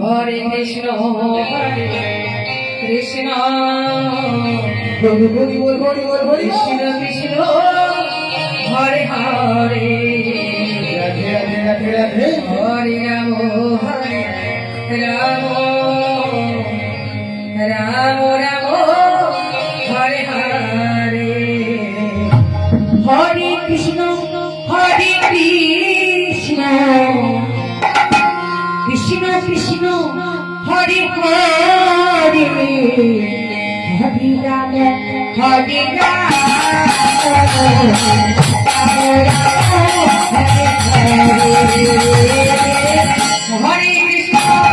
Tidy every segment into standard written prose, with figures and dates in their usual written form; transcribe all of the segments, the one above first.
Hare Krishna Krishna Krishna Krishna Hare Hare Hare Ram Ram Ram Ram Hare Hare Hare Krishna Krishna Krishna Hare Hare Hare Ram Hare Ram Hare Krishna Hare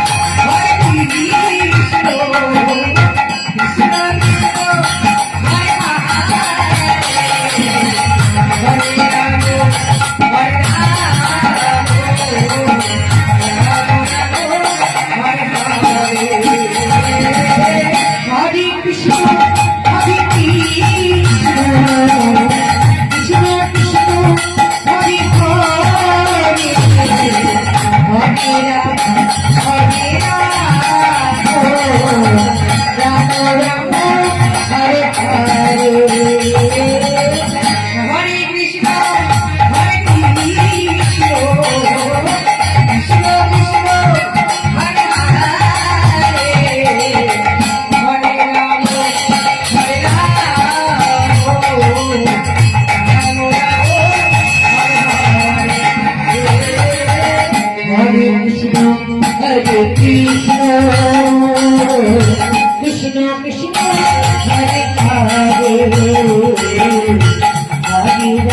Krishna Krishna Krishna Hare Hare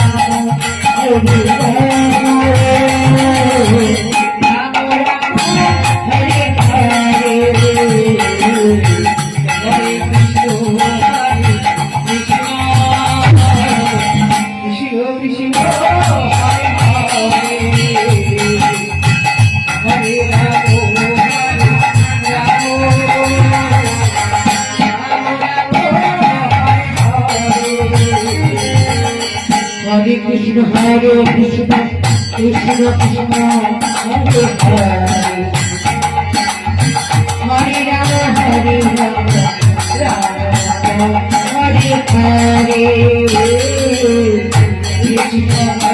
Ram Hare Hare Krishna Hare Krishna Krishna Krishna Hare Hare Hare Rama Hare Rama Rama Rama Hare Hare Krishna